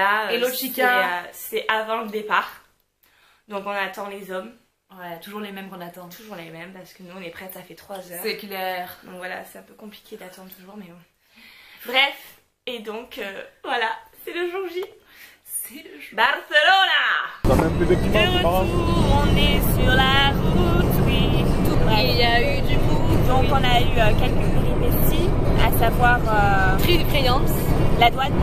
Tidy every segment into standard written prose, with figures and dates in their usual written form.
là, Hello Chica. C'est avant le départ. Donc on attend les hommes. Ouais, toujours les mêmes qu'on attend. Toujours les mêmes parce que nous on est prêtes, ça fait 3 heures. C'est clair. Donc voilà, c'est un peu compliqué d'attendre toujours, mais bon. Bref, et donc voilà, c'est le jour J. C'est le jour Barcelona. De retour, on est sur la route, oui. Tout près. Il y a eu du coup, donc on a eu quelques péripéties, à savoir créance, la douane.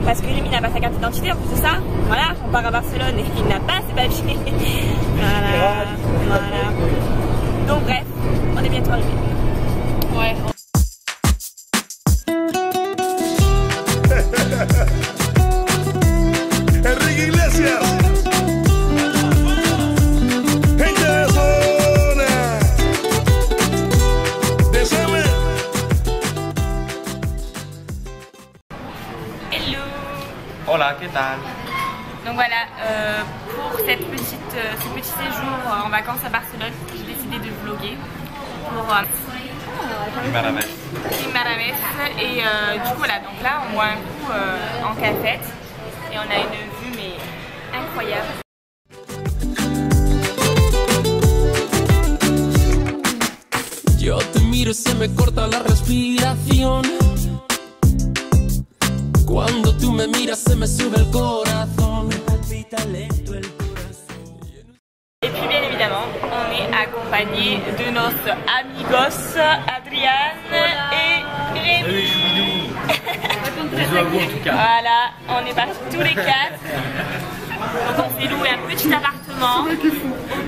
Parce que Rémi n'a pas sa carte d'identité en plus de ça. Voilà, on part à Barcelone et il n'a pas ses papiers. Voilà, voilà. Donc bref, on est bientôt arrivé. Ouais. Enrique Iglesias. Gente de zona. De Samuel. Hello. Hola, ¿qué tal? Donc voilà, pour ce petit séjour en vacances à Barcelone, j'ai décidé de vlogger pour Primera vez. et du coup voilà, donc là on boit un coup en cafette et on a une vue mais incroyable. Yo te miro y se me corta la respiración. Cuando tú me miras se me sube el corazón. Me palpita lento el corazón. Et puis bien évidemment, on est accompagné de nos amigos Adrian et Rémi. Bisous à vous en tout cas. Voilà, on est partis tous les 4. Donc on s'est loué un petit appartement au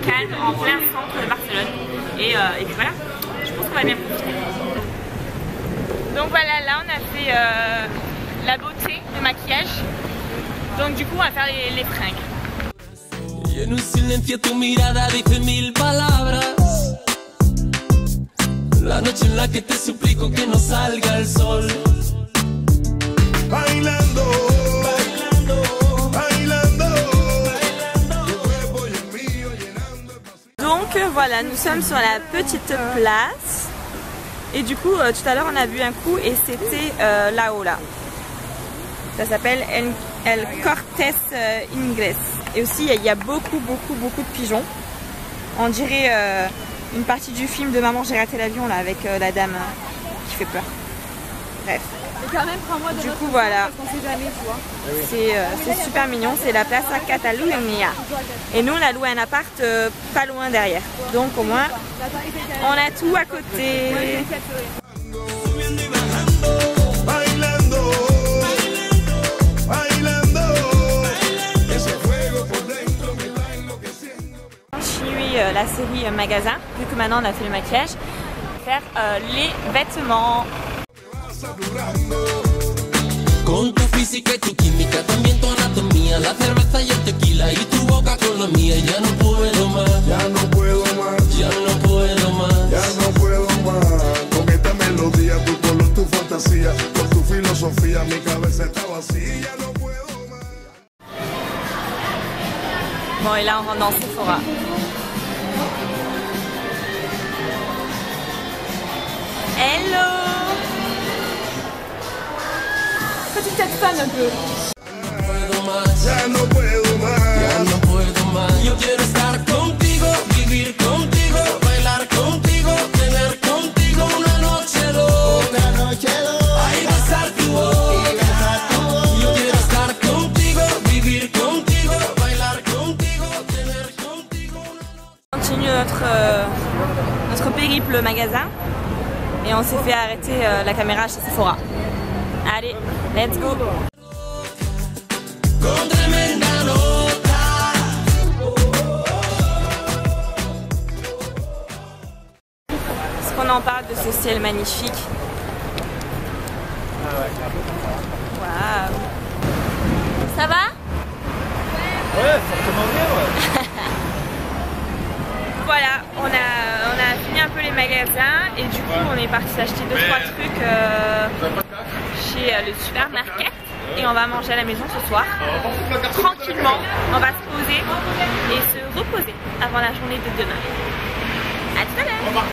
calme en plein centre de Barcelone. Et puis voilà, je pense qu'on va bien profiter. Donc voilà, là on a fait la beauté, le maquillage. Donc du coup on va faire les fringues. Y en un silencio tu mirada dice 1000 palabras. La noche en la que te suplico que no salga el sol. Bailando. Bailando. Bailando. Tu cuerpo y el mío llenando el pasillo. Donc voilà, nous sommes sur la petite place. Et du coup, tout à l'heure on a bu un coup et c'était là-haut là. Ça s'appelle El Cortés Inglés. Et aussi il y a beaucoup de pigeons. On dirait une partie du film de Maman j'ai raté l'avion là avec la dame qui fait peur. Bref. Et quand même, prends-moi de Du l'autre coup côté, voilà. parce qu'on sait jamais, tu vois. C'est super mignon, c'est la Place Catalunya. Et nous on a loué un appart pas loin derrière. Donc au moins on a tout à côté. Subiendo y bajando. Bailando. Bailando. Ese fuego por dentro me está enloqueciendo. Continue la série magasin, vu que maintenant on a fait le maquillage, faire les vêtements. Con tu física y tu química, también tu anatomía, la cerveza y el tequila y tu boca con la mía. Ya no puedo más, Ya no puedo más. ya no puedo más. Ya no puedo más. Con esta melodía, tu color, tu fantasía, con tu filosofía, mi cabeza está vacía. Ya no puedo más. Bon et là on rentre dans Sephora. Hello. Petite tête fan un peu. Puedo más, Ya no puedo más. ya no puedo más. Yo quiero estar contigo, vivir contigo, bailar contigo, tener contigo una noche loca. Ay, besar tu boca. Yo quiero estar contigo, vivir contigo, bailar contigo, tener contigo una noche. On continue notre périple magasin et on s'est fait arrêter la caméra chez Sephora. Allez, let's go. Con tremenda nota. Est-ce qu'on en parle de ce ciel magnifique? Waouh. Ça va? Ouais, fortement bien, ouais. Voilà, on a fini un peu les magasins et du coup on est parti s'acheter 2-3 trucs chez le supermarché et on va manger à la maison ce soir. Tranquillement, on va se poser et se reposer avant la journée de demain. À tout à l'heure.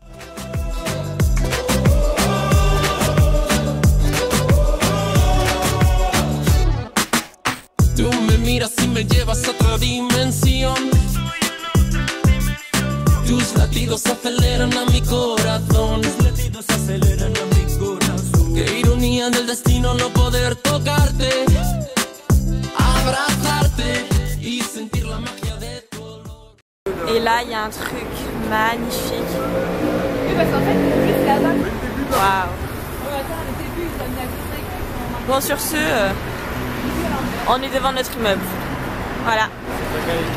là, il y a un truc magnifique. Oui, parce qu'en fait, juste là-bas. Waouh. Ouais, attends, le début, ils ont mis la grille. Bon, sur ce, on est devant notre immeuble. Voilà.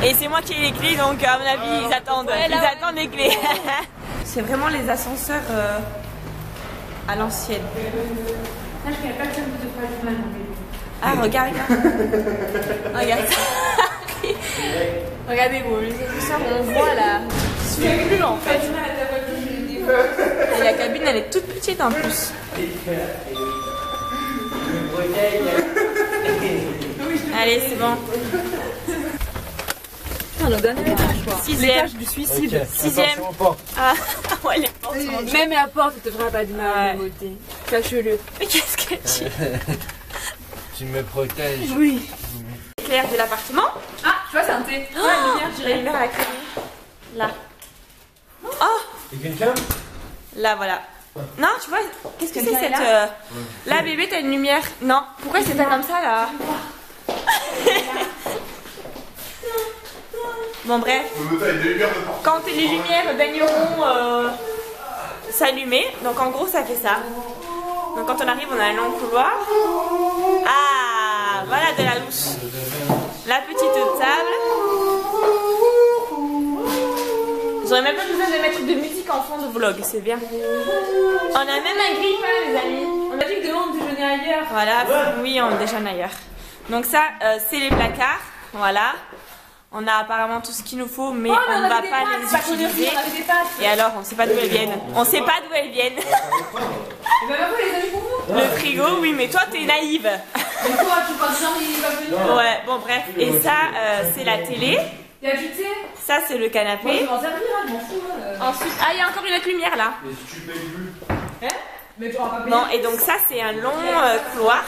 Et c'est moi qui ai les clés, donc à mon avis, ils attendent. Ouais, là, ils attendent les clés. C'est vraiment les ascenseurs à l'ancienne. Ah, regarde, regarde. Regardez, vous, les ascenseurs, on voit là. C'est plus en fait. Et la cabine, elle est toute petite en plus. Allez, c'est bon. Le dernier étage, quoi. Sixième. L'étage du suicide. Sixième. Ah, ouais, les portes sont... Même la porte, ne te fera pas de mal de beauté. Sache-le. Mais qu'est-ce que tu... Tu me protèges. Oui. L'éclair de l'appartement. Ah, tu vois, c'est un thé. Oh, la lumière, j'ai la lumière à la crème. Là. Oh, Et quelqu'un? là, voilà. Non, tu vois, qu'est-ce que c'est cette... Là, bébé, t'as une lumière. Non, pourquoi c'est pas comme ça, là? Bon, bref. Quand les lumières daigneront s'allumer, donc en gros, ça fait ça. Donc quand on arrive, on a un long couloir. Ah, voilà de la louche. La petite table. J'aurais même pas besoin de mettre de musique en fond de vlog, c'est bien. On a même un grille-pain, les amis. On a dit que demain on déjeunait ailleurs. Voilà, oui, on déjeune ailleurs. Donc ça, c'est les placards, voilà. On a apparemment tout ce qu'il nous faut, mais on ne va pas les utiliser. Et alors, on ne sait pas d'où elles viennent. On ne sait pas d'où elles viennent. Le frigo, oui, mais toi, t'es naïve. Ouais, bon, bref. Et ça, c'est la télé. Ça, c'est le canapé. Ensuite, ah, il y a encore une autre lumière là. Bon, et donc ça, c'est un long couloir.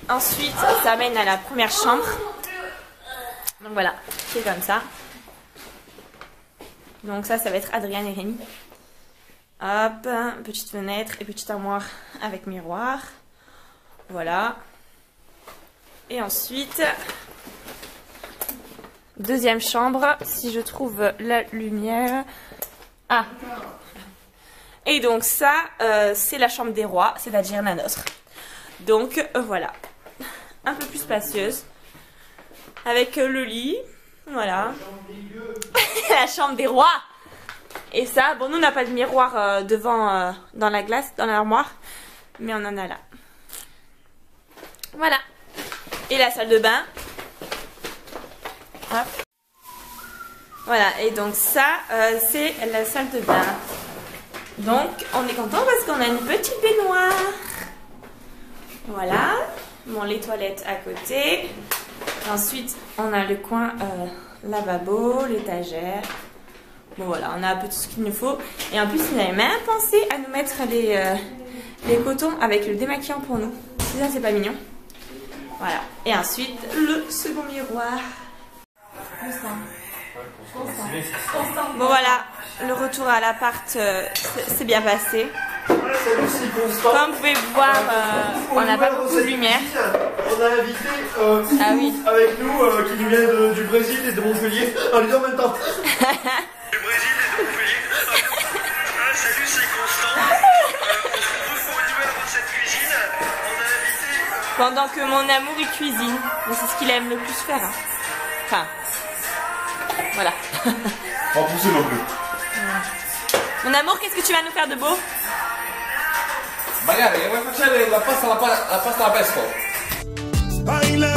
Ensuite, ça mène à la première chambre. Donc voilà, c'est comme ça. Donc ça va être Adriane et Rémi. Hop, petite fenêtre et petite armoire avec miroir. Voilà. Et ensuite, deuxième chambre, si je trouve la lumière. Ah. Et donc ça, c'est la chambre des rois, c'est-à-dire la nôtre. Donc voilà, un peu plus spacieuse. Avec le lit, voilà. La chambre des rois. Et ça, bon, nous on n'a pas de miroir devant dans la glace, dans l'armoire, mais on en a là. Voilà. Et la salle de bain. Hop. Voilà, et donc ça, c'est la salle de bain. Donc, on est content parce qu'on a une petite baignoire. Voilà. Bon, les toilettes à côté. Ensuite, on a le coin lavabo, l'étagère. Bon voilà, on a un peu tout ce qu'il nous faut. Et en plus, il avait même pensé à nous mettre les cotons avec le démaquillant pour nous. Ça, c'est pas mignon. Voilà. Et ensuite, le second miroir. Bon voilà, le retour à l'appart s'est bien passé. Comme vous pouvez voir, on n'a pas beaucoup de lumière. On a invité avec nous qui nous vient du Brésil et de Montpellier. On lui dit en même temps. Du Brésil et de Montpellier. Salut, c'est Constant. On se retrouve pour une nouvelle recette cuisine. On a invité. Pendant que mon amour il cuisine, mais c'est ce qu'il aime le plus faire. Hein. Enfin, voilà. Pas pousser non plus. Mon amour, qu'est-ce que tu vas nous faire de beau? Magari, vuoi facere la pasta alla pesto? Baila